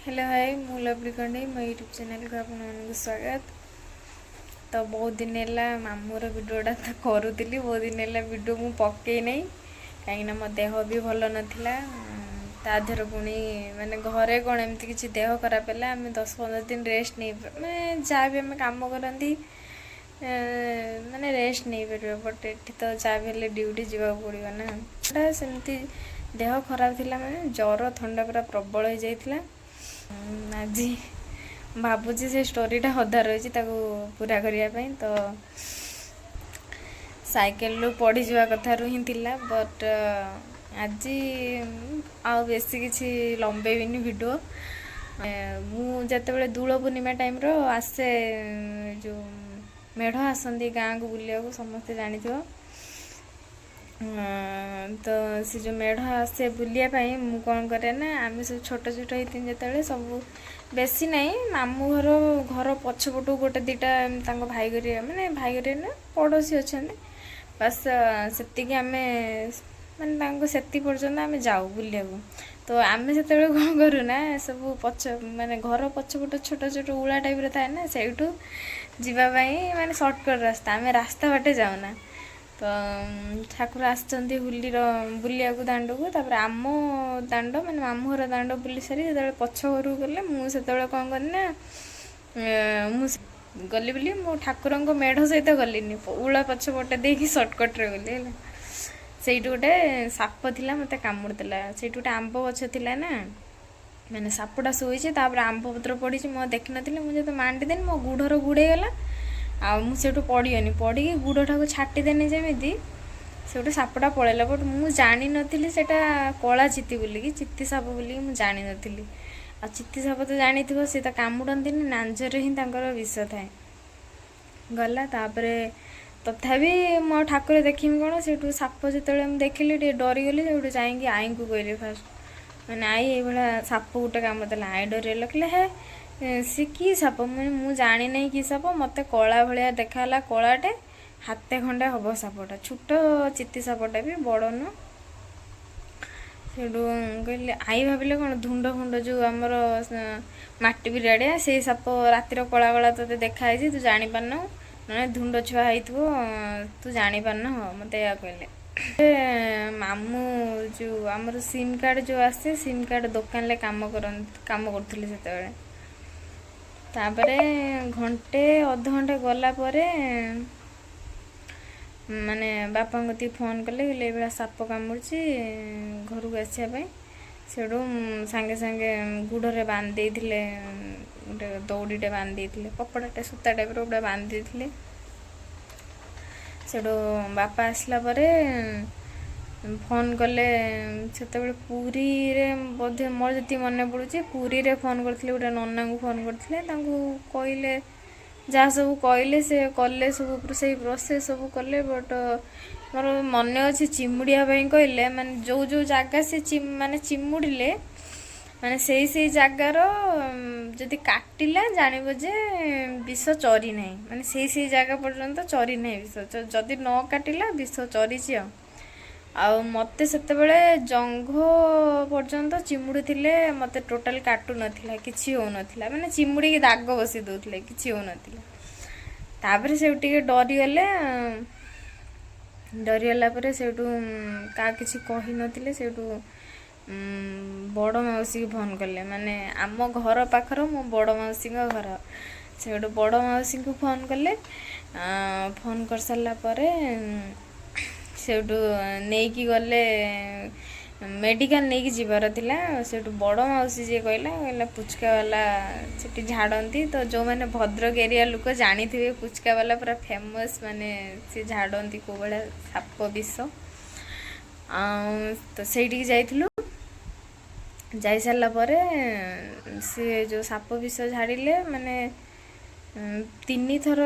Hello hi मु lovely कंडे मो यूट्यूब चैनल को आपको स्वागत। तो बहुत दिन है मामूर भिडटा तो करूली बहुत दिन है वीडियो मु पकई नहीं कहीं मो देह भी भल नाला ताधर पुणी माने घरे कौन एमती किसी देह खराब है आम 10-15 दिन रेस्ट नहीं मैं जहाँ भी आम कम करती माने रेस्ट नहीं पार बट ये तो जहाँ भी ड्यूटी जावाक पड़ो ना सेमती देह खराब थी मैंने ज्वर थंडा पूरा प्रबल हो जाता आज भावुची से स्टोरीटा अधा रही पूरा करने तो साइकेल रू पड़ी जावा कथा रू ही थिला बट आज आ बेसी किसी लंबेबिनी वीडियो मुझे दूल पूर्णिमा टाइम रो आसे जो मेढ़ आसती गाँ को बुलिया समस्ते जानी तो से जो मेढ़ आसे बुलियापाई मु कौन करे ना आम सब छोट छोट होती जो सब बेसी नहीं मामू घर घर पछपटू गोटे दीटा भाई गरी माने भाई गरी ना पड़ोसी अच्छा बस से आम माने से पर्यटन आम जाऊ बुलिया तो आम से कौन करूना सब पछ माने घर पछपट छोट छोट उड़ा टाइप थाए ना से जावाई माने सर्टकट रास्ता आम रास्ता बाटे जाऊना तो ठाकुर आसुँच होलीर बुलिया दांड को तापर आम दांड माने मामू घर दांड बुली सारी जो पछ घर गले मुझे कौन करना गली बोली मो ठाकुर मेढ़ सहित गलिनी उला पछपटे देखी सर्टकट्रे गली से गोटे साप थिला मते कामुड़देला से गोटे आंब गछ थिला ना मैंने सापटा शोचे आंब पत्र पड़ी मो देखी नी मुझे तो मांडी देनी मो गुड़र गुड़े गला मुझे पड़गनी पड़ी गुड़टा को छाटीदेनी जमी से गोटे सापटा पलैला बट मुझे जानी नी से कला चित्ती बोलिकी चित्ती साप बोलिकी मुझे जानी नी आ चित्ती साप तो जानी सी तो कामुड़ती नांजरे ही विष थाए गला तथापि मो ठाकुर देखी कौन से साप जो देखिली डरीगली से जाकि आई को कहली फास्ट मैंने आई ये साप गोटे काम देला आई डर कहले है सी कि साप मुझे जानी नहीं कि साप मत कला भाया देखाला कलाटे हाथे खंडे हम सापटा छोट चित्ती सापटा भी बड़ नु से कहले आई भाविले कौन धुंड फुंड जो आमर माटी बिराड़िया से साप रातिर कला कला ते देखाई तू जानी पारन ना धुंड छुआ हो तू जानी पारन मत या कहले मामू जो आमर सिम कार्ड जो आसे सिम कार्ड दुकान ले काम करुले से तापरे घंटे अध घंटे गला परे माने बापा कति फोन कले ये साप कामुड़ी घर को आसापी से सांगे सांगे गुड़े बांधे गोटे दौड़ीटे बांधे कपड़ाटे सूता टाइप गोटे बांधे से बापा आसला परे फोन कले से पुरी रे बोधे मोर जी मन पड़ुची पुरी रे फोन करते गोटे नना को फोन करते कहले जहाँ सब कहले से कले सब से प्रोसेस सब कले बट मोर मन अच्छे चिमुड़िया कहले माने जो जो जगह से माने चिमुड़े माने से जगार जदि काटिला जानव जे विष चरी ना माने से जगह पर्यंत चरी ना विष जदि न काटिला विष चरी आ मते सेते जंघ पर्यंत चिमुड़ी थिले मते टोटल काटू नथिला किछि हो नथिला माने चिमुड़ी के दाग बसी दोथले किछि हो नथिला तापर से टिके डरीगला परे से का किछि कहि नथिले से बड़ मौसी की फोन कले माने आम घर पाखर मो बड़ मौसी घर से बड़ मौसी को फोन कले फोन कर सारा परे से नहीं गले मेडिकल नहीं जीवार थिला से बड़ मौसी जी कहला पुचका वाला से झाड़ती तो जो मैंने भद्रक एरिया लोक जानी थे पुचका वाला पूरा फेमस माने से झाड़ती को भाया साप विष तो से जाइलु जाई सारा परे से जो साप विष झाड़िले माने 3 थर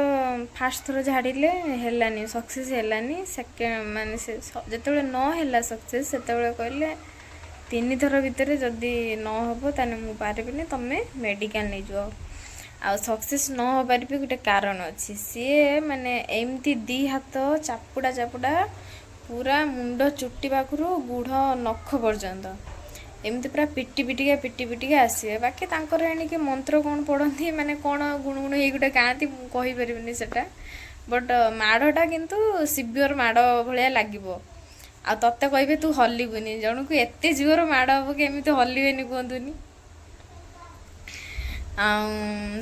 फास्ट थर झाड़िले हेलानी सक्सेस हेलानी सेकेंड माने से जिते न हेला सक्सेस से कहले 3 थर भितर जदि न हम ताने मु पारिबिनी तमे मेडिकल नहीं जाओ आ सक्सेस न हो पारि गोटे कारण अच्छी सी माने एमती 2 हाथ चापुड़ा चापुड़ा पूरा मुंड चुट्टी पाखु गुढ़ नख पर्यंत एमती पूरा पिटी पिटिका आसवे बाकी तांकर एणिके मंत्र कौन पढ़ती माने कौन गुणगुण ये गोटे गाँती मुझे कहीपरि सेटा बट माड़टा किंतु सिवियर माड़ भाया लगे आ तत्ते कहे तू हलबुनि जन को एत जोर माड़ हम केमी हलवेनि कहतुनि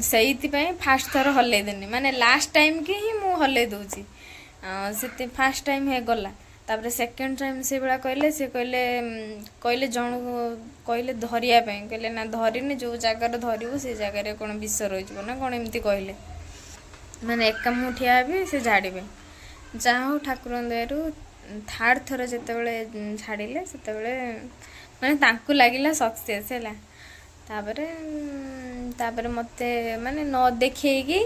से फास्ट थर हल्लैदेनी माने लास्ट टाइम की ही मु हल्लै दूची से फास्ट टाइम है गला तापर सेकेंड टाइम से भाया कहले से कहले कहले जन कहले धरिया कहले ना धरिनी जो जगार धरबू से जगार कौन विष रही ना कौन एमती कहले मैंने एका मु ठिया भी से झाड़े जहाँ हो ठाकुर दयारू थर्ड थर जिते छाड़िले से माने लगिला सक्सेस है तापर मते माने न देखी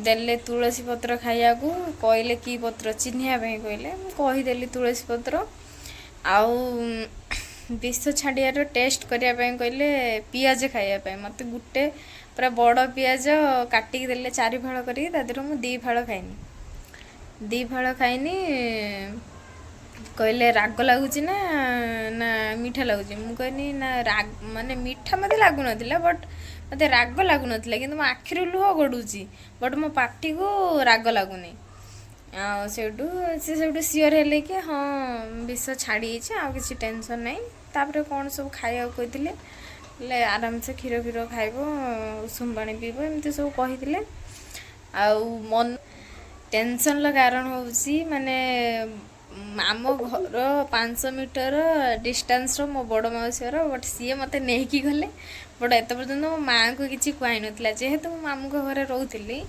देले तुलसी पत्र खाया को कहले कि पत्र चिन्हिया कहले कहीदेली तुलसी पत्र आउ विष छाड़ियार टेस्ट करने कहले पियाज खायापी मत गोटे पूरा बड़ पियाज काटिक देले 4 फाड़ कर मु 2 फाड़ खाइनी 2 फाड़ खाइनी कहले राग लगुच ना ना मीठा लगुच मु कहनी ना राग माने मीठा मत लगुन बट मत राग लगुन कि आखिर लुह गड़ुची बट मो पार्टी को राग लगुनि से सियोर हेले कि हाँ विष छाड़ी आ कि टेंशन नहीं तापर कौन सब खाया कहते आराम से क्षीर फीर खाइब उषुम पानी पीब एमती सब कही मन टेंशन कारण होची माने आम घर 500 मीटर डिस्टेंस मो बड़ मौसी घर बट सी मत नहीं गले बट एत पर्यटन मो माँ को किसी कही ना जेहेतु मो मामू घर रोली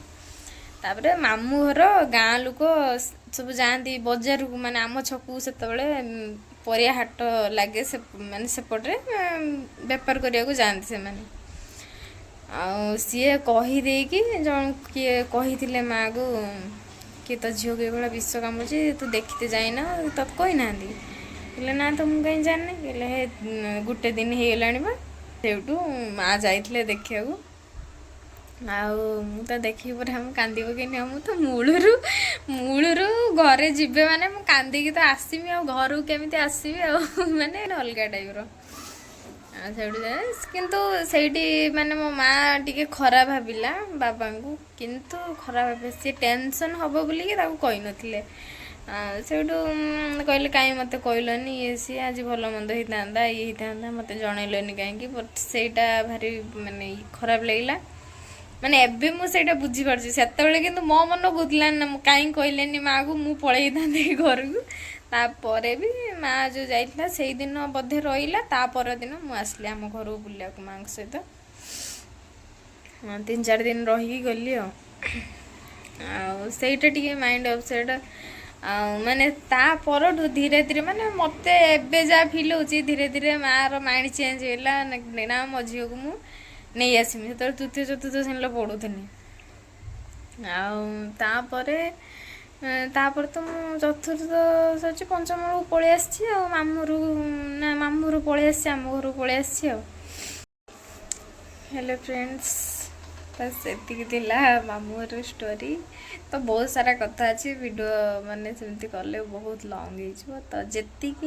तापर मामू घर गाँ लोक सब जाती बजार को माने आम छकू से परिया हाट लगे से माने सेपटे बेपार करने को जाती से माने सी कहीदे कि जन किए कही माँ को कि तो झील को ये विष कामुची तू देखते जाइना तब कही ना कहले ना तो मुझे कहीं जानी कहले गोटे दिन हो गला सेठू माँ जाइए देखा मु तो देखी पर हम कांदी पकईनी हम तो मूलरू घरे जीवे माने मु कांदी तो आसमी आ घर केमी आसबि माने अलग टाइप किंतु सेठी माने मो माँ टिके खराब भाविला बाबा को किंतु खराब भाव सी टेंशन हम बोली कही नथिले सेठू कहले कहीं मत कहलनी ये सी आज भल मंद होता ये होता मत जनइलनि कहीं बट सेटा भारी माने खराब लगिला माने एबे मु सेटा बुझी पारछि सेतबेले किंतु मो मन बुझला ना कहीं कहलेनी माँ को मु पळेई थांदे घर को तापरे भी माँ जो जाइला से दिन बधे रहीला तापर दिन मु आसली आम घर बुलिया को माँ सहित 3-4 दिन रही गली सेटा टिके माइंड अपसेट माने तापर धीरे धीरे माने मते एबे जा फील होची धीरे धीरे माँ रो माइंड चेंज होला ना मो झील को मु नहीं आसमी से 3य 4th श्रेणी पढ़ुनी तापर तो मु 4th सच 5म को पलि आसी मामूर ना मामूर पलि आसी आम घर पलि आसी हेलो फ्रेंड्स बस एति मामूर स्टोरी तो बहुत सारा कथा अच्छी वीडियो माने सेमती कले बहुत लॉन्ग हो तो जी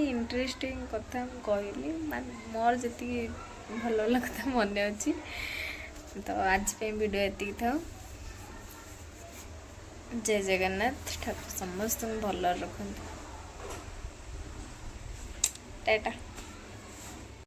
इंटरेस्टिंग कथा कहली मोर जी भल लगता मन अच्छी तो आज पे वीडियो एति था जय जगन्नाथ ठाकुर समस्त भल रखते टाटा।